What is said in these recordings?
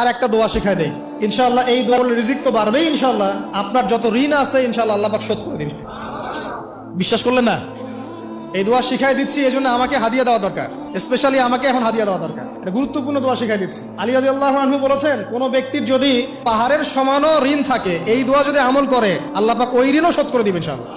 আর একটা দোয়া শেখায় দেই, ইনশাআল্লাহ এই দোয়া বললে রিজিক তো বাড়বেই ইনশাআল্লাহ। আপনার যত ঋণ আছে ইনশাআল্লাহ আল্লাহ পাক শোধ করে দিবেন। বিশ্বাস করলেন না? এই দোয়া শিখাই দিচ্ছি, এই জন্য আমাকে হাদিয়া দেওয়া দরকার, স্পেশালি আমাকে এখন হাদিয়া দেওয়া দরকার। এটা গুরুত্বপূর্ণ দোয়া শিখাই দিচ্ছি। আলী রাদিয়াল্লাহু আনহু বলেছেন, কোন ব্যক্তির যদি পাহাড়ের সমানও ঋণ থাকে, এই দোয়া যদি আমল করে আল্লাহ পাক ওই ঋণও শোধ করে দিবেন ইনশাআল্লাহ।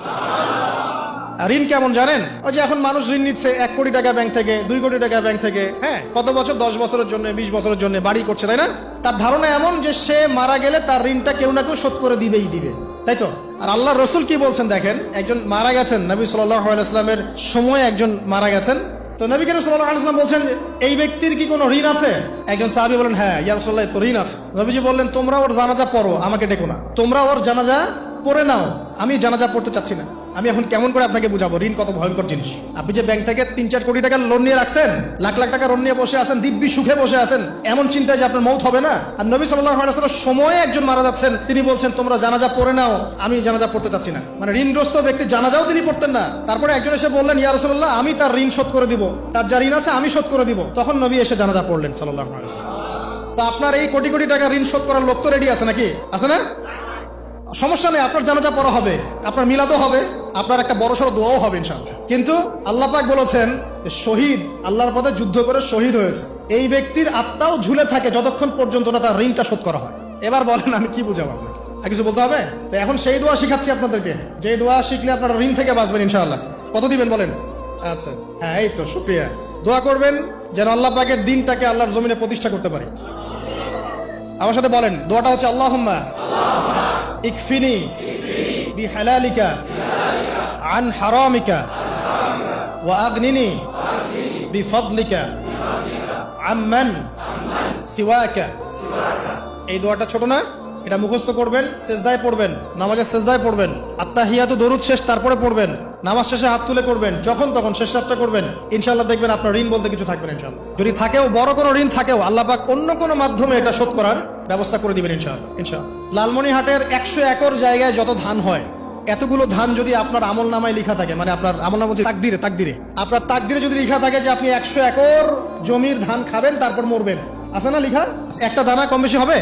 ঋণ কেমন জানেন? ওই যে এখন মানুষ ঋণ নিচ্ছে 1 কোটি টাকা ব্যাংক থেকে, 2 কোটি টাকা ব্যাংক থেকে, হ্যাঁ, কত বছর, 10 বছরের জন্য, 20 বছরের জন্য বাড়ি করছে, তাই না? তার ধারণা এমন যে সে মারা গেলে তার ঋণটা কেউ না কেউ শোধ করে দিবেই দিবে, তাই তো? আর আল্লাহ রসুল কি বলছেন দেখেন, একজন মারা গেছেন, নবী সাল্লাল্লাহু আলাইহি ওয়াসাল্লামের সময় একজন মারা গেছেন। তো নবী করিম সাল্লাল্লাহু আলাইহি ওয়াসাল্লাম বলছেন, এই ব্যক্তির কি কোনো ঋণ আছে? একজন সাহাবী বলেন, হ্যাঁ ইয়া রাসূলুল্লাহ, তো ঋণ আছে। নবীজি বললেন, তোমরা ওর জানাজা পড়ো, আমাকে ডেকো না, তোমরা ওর জানাজা পড়ে নাও, আমি জানাজা পড়তে চাচ্ছি না। আমি এখন কেমন করে আপনাকে বুঝাবো ঋণ কত ভয়ঙ্কর জিনিস? আপনি যে ব্যাংক থেকে 3-4 কোটি টাকার লোন নিয়ে রাখছেন, লাখ লাখ টাকা লোন নিয়ে বসে আছেন, দিব্যি সুখে বসে আছেন, এমন চিন্তায় যে আপনার মৌত হবে না। আর নবী সাল্লাল্লাহু আলাইহি ওয়াসাল্লাম সময়ে একজন মারা যাচ্ছেন, তিনি বলছেন তোমরা জানাজা পড়ে নাও, আমি জানাজা পড়তে চাচ্ছি না। মানে ঋণগ্রস্ত ব্যক্তি জানাজাও তিনি পড়তেন না। তারপরে একজন এসে বললেন, ইয়া রাসূলুল্লাহ, আমি তার ঋণ শোধ করে দিব, তার যা ঋণ আছে আমি শোধ করে দিব। তখন নবী এসে জানাজা পড়লেন সাল্লাল্লাহু আলাইহি ওয়াসাল্লাম। তো আপনার এই কোটি কোটি টাকা ঋণ শোধ করার লোক তো রেডি আছে নাকি? আছে না? সমস্যা নেই, আপনার জানাজা পড়া হবে, আপনার মিলাদও হবে, আপনার একটা বড়সড় দোয়াও হবে ইনশাআল্লাহ। কিন্তু আল্লাহ পাক বলেছেন, শহীদ, আল্লাহর পথে যুদ্ধ করে শহীদ হয়েছে, এই ব্যক্তির আত্মাও ঝুলে থাকে যতক্ষণ পর্যন্ত না তার ঋণটা শোধ করা হয়। এবার বলেন আমি কি বুঝাবো আপনাকে? আর কিছু বলতে হবে? তো এখন সেই দোয়া শিখাচ্ছি আপনাদেরকে, যে দোয়া শিখলে আপনারা ঋণ থেকে বাঁচবেন ইনশাআল্লাহ। কত দিবেন বলেন? আচ্ছা, হ্যাঁ, এই তো, শুকরিয়া। দোয়া করবেন যেন আল্লাহ পাকের দিনটাকে আল্লাহর জমিনে প্রতিষ্ঠা করতে পারি। আমার সাথে বলেন, দোয়াটা হচ্ছে, আল্লাহুম্মা ইকফিনি বিহালালিকা আন হারামিকা ওয়া আগনিনি বিফদলিকা আম্মান সিওয়াকা। এই দোয়াটা ছোট না? এটা মুখস্থ করবেন, সেজদায় পড়বেন, নামাজের সেজদায় পড়বেন, আত্তাহিয়াতু দরুদ শেষ তারপরে পড়বেন, নামাজ শেষে হাত তুলে করবেন, যখন তখন শেষ রাতটা করবেন, ইনশাআল্লাহ দেখবেন আপনার ঋণ বলতে কিছু থাকবে না ইনশাআল্লাহ। যদি থাকেও, বড় কোনো ঋণ থাকেও, আল্লাহ পাক অন্য কোনো মাধ্যমে এটা শোধ করার ব্যবস্থা করে দিবেন ইনশাআল্লাহ। ইনশাআল্লাহ লালমনিরহাটের 100 একর জায়গায় যত ধান হয়, এতগুলো ধান যদি আপনার আমল নামায় লেখা থাকে, মানে আপনার আমল নামা তাকদিরে আপনার তাকদিরে যদি লেখা থাকে যে আপনি 100 একর জমির ধান খাবেন তারপর মরবেন, আছে না লেখা? একটা দানা কম বেশি হবে?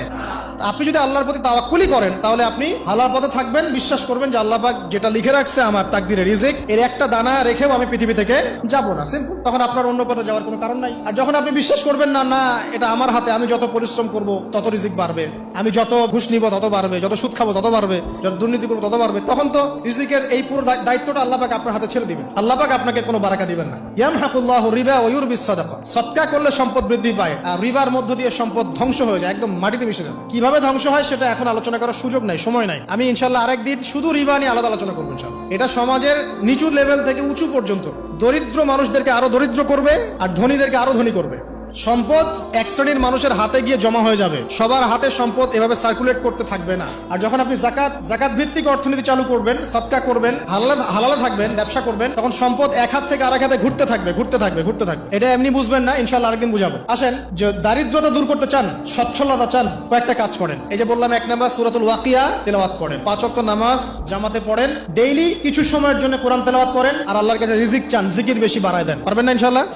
আপনি যদি আল্লাহর প্রতি তাওয়াক্কুলি করেন, তাহলে আপনি হালাল পথে থাকবেন, বিশ্বাস করবেন যে আল্লাহ পাক যেটা লিখে রাখছে আমার তাকদিরে রিজিক, এর একটা দানা রেখেও আমি পৃথিবী থেকে যাব না, সিম্পল। তখন আপনার অন্য পথে যাওয়ার কোনো কারণ নাই। আর যখন আপনি বিশ্বাস করবেন না, না এটা আমার হাতে, আমি যত পরিশ্রম করব তত রিজিক বাড়বে, আমি যত ঘুষ নিব তত বাড়বে, যত সুদ খাবো তত বাড়বে, যত দুর্নীতি করবো তত বাড়বে, তখন তো রিজিকের এই পুরো দায়িত্বটা আল্লাহ পাক আপনার হাতে ছেড়ে দিবেন। আল্লাহ পাক আপনাকে কোনো বারাকা দিবেন না। ইয়ামহাকুল্লাহু রিবা ওয়া ইউরবিস সাদাকা। সদকা করলে সম্পদ বৃদ্ধি পায়, আর রিবার মধ্য দিয়ে সম্পদ ধ্বংস হয়ে যায়, একদম মাটিতে মিশে যায়। কিভাবে ধ্বংস হয় সেটা এখন আলোচনা করার সুযোগ নাই, সময় নাই। আমি ইনশাআল্লাহ আরেকদিন শুধু রিবা নিয়ে আলাদা আলোচনা করবো ইনশাআল্লাহ। এটা সমাজের নিচু লেভেল থেকে উঁচু পর্যন্ত দরিদ্র মানুষদেরকে আরো দরিদ্র করবে, আর ধনীদেরকে আরো ধনী করবে। সম্পদ এক শ্রেণীর মানুষের হাতে গিয়ে জমা হয়ে যাবে, সবার হাতে সম্পদ এভাবে সার্কুলেট করতে থাকবে না। আর যখন আপনি জাকাত ভিত্তিক অর্থনীতি চালু করবেন, সদকা করবেন, হালালে থাকবেন, ব্যবসা করবেন, তখন সম্পদ এক হাত থেকে আরেক হাতে ঘুরতে থাকবে। এটা এমনি বুঝবেন না, ইনশাআল্লাহ আরেকদিন বুঝাবো। আসেন, যে দারিদ্রতা দূর করতে চান, সচ্ছলতা চান, কয়েকটা কাজ করেন। এই যে বললাম, 1 নাম্বার সূরাতুল ওয়াকিয়া তেলাওয়াত করেন, 5 ওয়াক্ত নামাজ জামাতে পড়েন, ডেইলি কিছু সময়ের জন্য কোরআন তেলাওয়াত করেন, আর আল্লাহর কাছে রিজিক চান, জিকির বেশি বাড়ায় দেন। পারবেন না ইনশাআল্লাহ?